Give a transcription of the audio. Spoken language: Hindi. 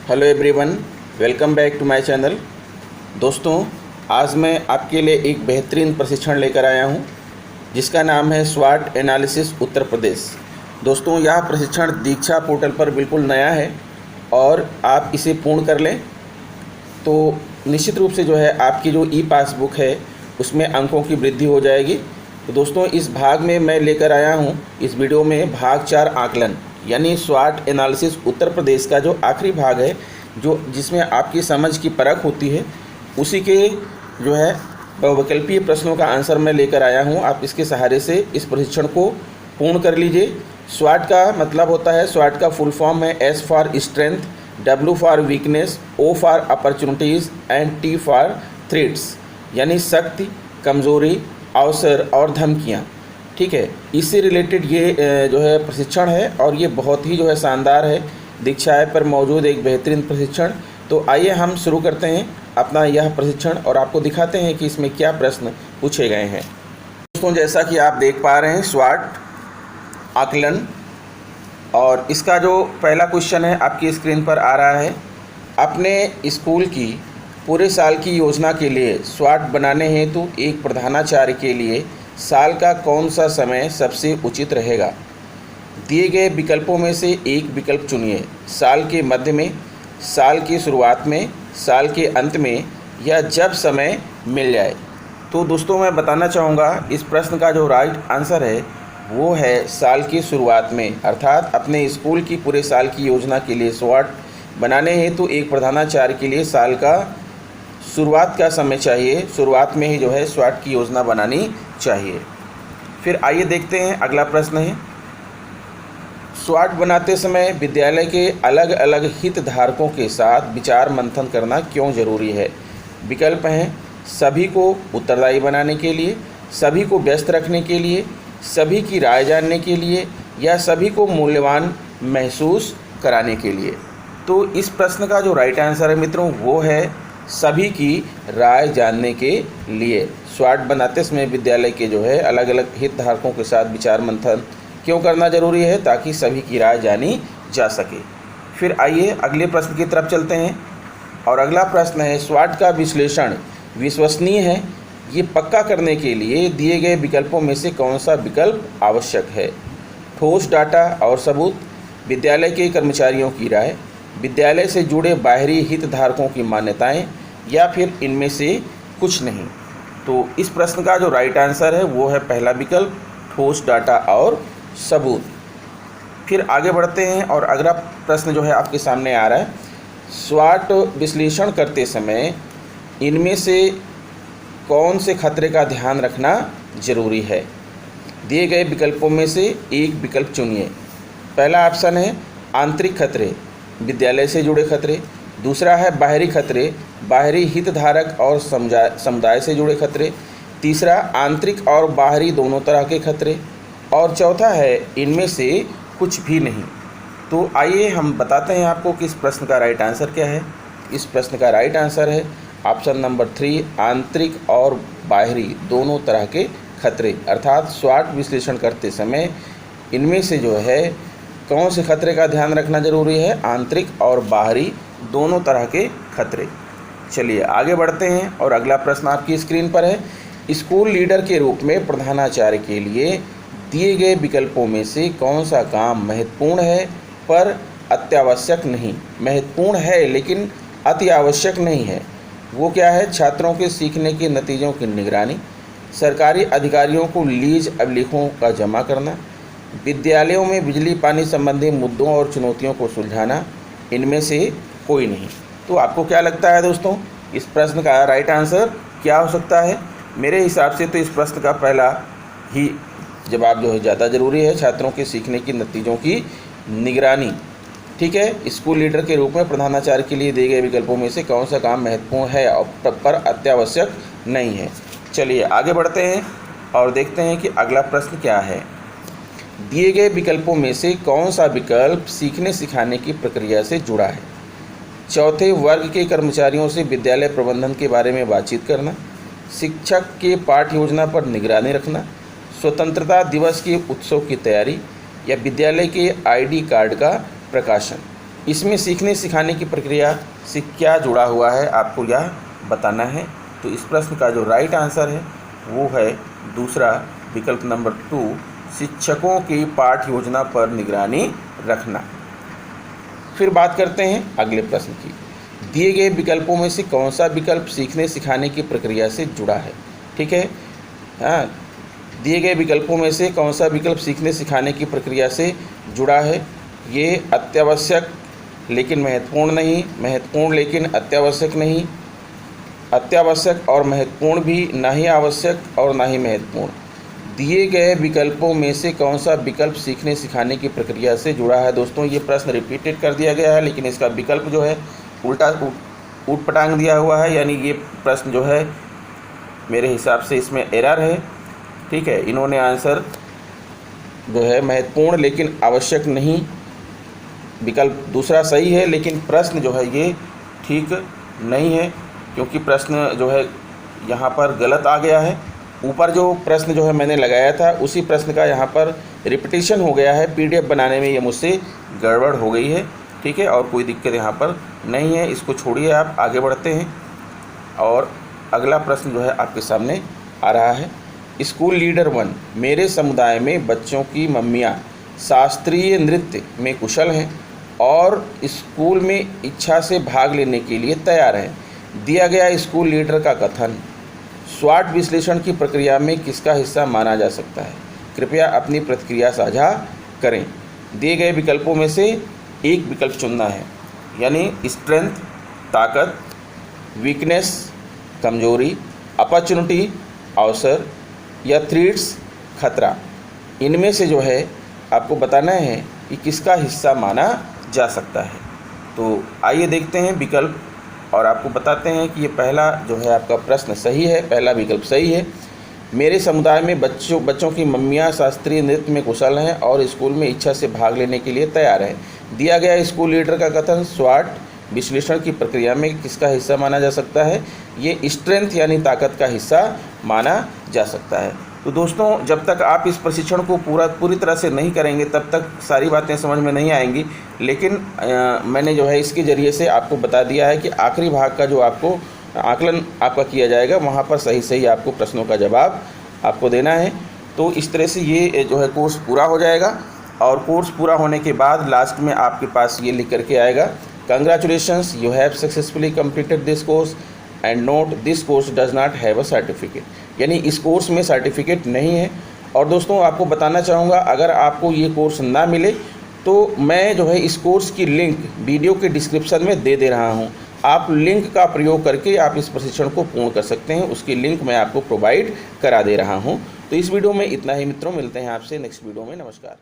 Hello everyone, welcome back to my channel. दोस्तों, आज मैं आपके लिए एक बेहतरीन प्रशिक्षण लेकर आया हूं, जिसका नाम है स्वॉट एनालिसिस उत्तर प्रदेश। दोस्तों, यह प्रशिक्षण दीक्षा पोर्टल पर बिल्कुल नया है और आप इसे पूर्ण कर लें तो निश्चित रूप से जो है आपकी जो ई पासबुक है उसमें अंकों की वृद्धि हो जाएगी। तो दोस्तों, इस भाग में मैं लेकर आया हूं, इस वीडियो में भाग 4 आकलन यानी स्वॉट एनालिसिस उत्तर प्रदेश का जो आखिरी भाग है, जो जिसमें आपकी समझ की परख होती है, उसी के जो है वैकल्पिक प्रश्नों का आंसर मैं लेकर आया हूं। आप इसके सहारे से इस प्रशिक्षण को पूर्ण कर लीजिए। स्वॉट का मतलब होता है, स्वॉट का फुल फॉर्म है S for strength, W for weakness, O for opportunities and T for threats, यानी शक्ति, कमज़ोरी, अवसर और धमकियाँ। ठीक है, इससे रिलेटेड ये जो है प्रशिक्षण है और ये बहुत ही जो है शानदार है। दीक्षा ऐप पर मौजूद एक बेहतरीन प्रशिक्षण। तो आइए हम शुरू करते हैं अपना यह प्रशिक्षण और आपको दिखाते हैं कि इसमें क्या प्रश्न पूछे गए हैं। दोस्तों, जैसा कि आप देख पा रहे हैं, स्वॉट आकलन, और इसका जो पहला क्वेश्चन है आपकी स्क्रीन पर आ रहा है। अपने स्कूल की पूरे साल की योजना के लिए स्वॉट बनाने हेतु एक प्रधानाचार्य के लिए साल का कौन सा समय सबसे उचित रहेगा? दिए गए विकल्पों में से एक विकल्प चुनिए। साल के मध्य में, साल की शुरुआत में, साल के अंत में, या जब समय मिल जाए। तो दोस्तों, मैं बताना चाहूँगा इस प्रश्न का जो राइट आंसर है वो है साल की शुरुआत में, अर्थात अपने स्कूल की पूरे साल की योजना के लिए स्वॉट बनाने हेतु एक प्रधानाचार्य के लिए साल का शुरुआत का समय चाहिए। शुरुआत में ही जो है स्वॉट की योजना बनानी चाहिए। फिर आइए देखते हैं, अगला प्रश्न है, स्वॉट बनाते समय विद्यालय के अलग अलग हितधारकों के साथ विचार मंथन करना क्यों जरूरी है? विकल्प हैं सभी को उत्तरदायी बनाने के लिए, सभी को व्यस्त रखने के लिए, सभी की राय जानने के लिए, या सभी को मूल्यवान महसूस कराने के लिए। तो इस प्रश्न का जो राइट आंसर है मित्रों वो है सभी की राय जानने के लिए। स्वॉट बनाते समय विद्यालय के जो है अलग अलग हितधारकों के साथ विचार मंथन क्यों करना जरूरी है? ताकि सभी की राय जानी जा सके। फिर आइए अगले प्रश्न की तरफ चलते हैं और अगला प्रश्न है, स्वॉट का विश्लेषण विश्वसनीय है, ये पक्का करने के लिए दिए गए विकल्पों में से कौन सा विकल्प आवश्यक है? ठोस डाटा और सबूत, विद्यालय के कर्मचारियों की राय, विद्यालय से जुड़े बाहरी हितधारकों की मान्यताएं, या फिर इनमें से कुछ नहीं। तो इस प्रश्न का जो राइट आंसर है वो है पहला विकल्प, ठोस डाटा और सबूत। फिर आगे बढ़ते हैं और अगला प्रश्न जो है आपके सामने आ रहा है, स्वॉट विश्लेषण करते समय इनमें से कौन से खतरे का ध्यान रखना जरूरी है? दिए गए विकल्पों में से एक विकल्प चुनिए। पहला ऑप्शन है आंतरिक खतरे, विद्यालय से जुड़े खतरे। दूसरा है बाहरी खतरे, बाहरी हितधारक और समुदाय से जुड़े खतरे। तीसरा आंतरिक और बाहरी दोनों तरह के खतरे। और चौथा है इनमें से कुछ भी नहीं। तो आइए हम बताते हैं आपको कि इस प्रश्न का राइट आंसर क्या है। इस प्रश्न का राइट आंसर है ऑप्शन नंबर 3, आंतरिक और बाहरी दोनों तरह के खतरे। अर्थात स्वॉट विश्लेषण करते समय इनमें से जो है कौन से खतरे का ध्यान रखना जरूरी है? आंतरिक और बाहरी दोनों तरह के खतरे। चलिए आगे बढ़ते हैं और अगला प्रश्न आपकी स्क्रीन पर है, स्कूल लीडर के रूप में प्रधानाचार्य के लिए दिए गए विकल्पों में से कौन सा काम महत्वपूर्ण है पर अत्यावश्यक नहीं? महत्वपूर्ण है लेकिन अति आवश्यक नहीं है। वो क्या है? छात्रों के सीखने के नतीजों की निगरानी, सरकारी अधिकारियों को लीज अभिलेखों का जमा करना, विद्यालयों में बिजली पानी संबंधी मुद्दों और चुनौतियों को सुलझाना, इनमें से कोई नहीं। तो आपको क्या लगता है दोस्तों, इस प्रश्न का राइट आंसर क्या हो सकता है? मेरे हिसाब से तो इस प्रश्न का पहला ही जवाब जो है ज़्यादा ज़रूरी है, छात्रों के सीखने की नतीजों की निगरानी। ठीक है, स्कूल लीडर के रूप में प्रधानाचार्य के लिए दिए गए विकल्पों में से कौन सा काम महत्वपूर्ण है और पर अत्यावश्यक नहीं है? चलिए आगे बढ़ते हैं और देखते हैं कि अगला प्रश्न क्या है। दिए गए विकल्पों में से कौन सा विकल्प सीखने सिखाने की प्रक्रिया से जुड़ा है? चौथे वर्ग के कर्मचारियों से विद्यालय प्रबंधन के बारे में बातचीत करना, शिक्षक के पाठ्य योजना पर निगरानी रखना, स्वतंत्रता दिवस के उत्सव की तैयारी, या विद्यालय के आईडी कार्ड का प्रकाशन। इसमें सीखने सिखाने की प्रक्रिया से क्या जुड़ा हुआ है आपको यह बताना है। तो इस प्रश्न का जो राइट आंसर है वो है दूसरा विकल्प नंबर 2, शिक्षकों की पाठ योजना पर निगरानी रखना। फिर बात करते हैं अगले प्रश्न की। दिए गए विकल्पों में से कौन सा विकल्प सीखने सिखाने की प्रक्रिया से जुड़ा है। ठीक है, हाँ, दिए गए विकल्पों में से कौन सा विकल्प सीखने सिखाने की प्रक्रिया से जुड़ा है। ये अत्यावश्यक लेकिन महत्वपूर्ण नहीं, महत्वपूर्ण लेकिन अत्यावश्यक नहीं, अत्यावश्यक और महत्वपूर्ण भी, ना ही आवश्यक और ना ही महत्वपूर्ण। दिए गए विकल्पों में से कौन सा विकल्प सीखने सिखाने की प्रक्रिया से जुड़ा है। दोस्तों ये प्रश्न रिपीटेड कर दिया गया है, लेकिन इसका विकल्प जो है उल्टा ऊट-पटांग दिया हुआ है, यानी ये प्रश्न जो है मेरे हिसाब से इसमें एरर है। ठीक है, इन्होंने आंसर जो है महत्वपूर्ण लेकिन आवश्यक नहीं, विकल्प दूसरा सही है, लेकिन प्रश्न जो है ये ठीक नहीं है, क्योंकि प्रश्न जो है यहाँ पर गलत आ गया है। ऊपर जो प्रश्न जो है मैंने लगाया था उसी प्रश्न का यहाँ पर रिपीटिशन हो गया है। पीडीएफ बनाने में ये मुझसे गड़बड़ हो गई है। ठीक है, और कोई दिक्कत यहाँ पर नहीं है, इसको छोड़िए, आप आगे बढ़ते हैं। और अगला प्रश्न जो है आपके सामने आ रहा है। स्कूल लीडर 1, मेरे समुदाय में बच्चों की मम्मियाँ शास्त्रीय नृत्य में कुशल हैं और स्कूल में इच्छा से भाग लेने के लिए तैयार हैं। दिया गया स्कूल लीडर का कथन स्वॉट विश्लेषण की प्रक्रिया में किसका हिस्सा माना जा सकता है। कृपया अपनी प्रतिक्रिया साझा करें। दिए गए विकल्पों में से एक विकल्प चुनना है, यानी स्ट्रेंथ ताकत, वीकनेस कमजोरी, अपॉर्चुनिटी अवसर, या थ्रेट्स खतरा। इनमें से जो है आपको बताना है कि किसका हिस्सा माना जा सकता है। तो आइए देखते हैं विकल्प और आपको बताते हैं कि ये पहला जो है आपका प्रश्न सही है, पहला विकल्प सही है। मेरे समुदाय में बच्चों की मम्मियाँ शास्त्रीय नृत्य में कुशल हैं और स्कूल में इच्छा से भाग लेने के लिए तैयार हैं। दिया गया स्कूल लीडर का कथन स्वॉट विश्लेषण की प्रक्रिया में किसका हिस्सा माना जा सकता है। ये स्ट्रेंथ यानी ताकत का हिस्सा माना जा सकता है। तो दोस्तों जब तक आप इस प्रशिक्षण को पूरी तरह से नहीं करेंगे तब तक सारी बातें समझ में नहीं आएंगी, लेकिन मैंने जो है इसके ज़रिए से आपको बता दिया है कि आखिरी भाग का जो आपको आकलन आपका किया जाएगा वहाँ पर सही आपको प्रश्नों का जवाब आपको देना है। तो इस तरह से ये जो है कोर्स पूरा हो जाएगा, और कोर्स पूरा होने के बाद लास्ट में आपके पास ये लिख करके आएगा, congratulations you have successfully completed this course and note this course does not have a certificate, यानी इस कोर्स में सर्टिफिकेट नहीं है। और दोस्तों आपको बताना चाहूँगा, अगर आपको ये कोर्स ना मिले तो मैं जो है इस कोर्स की लिंक वीडियो के डिस्क्रिप्शन में दे रहा हूँ। आप लिंक का प्रयोग करके आप इस प्रशिक्षण को पूर्ण कर सकते हैं, उसकी लिंक मैं आपको प्रोवाइड करा दे रहा हूँ। तो इस वीडियो में इतना ही मित्रों, मिलते हैं आपसे नेक्स्ट वीडियो में। नमस्कार।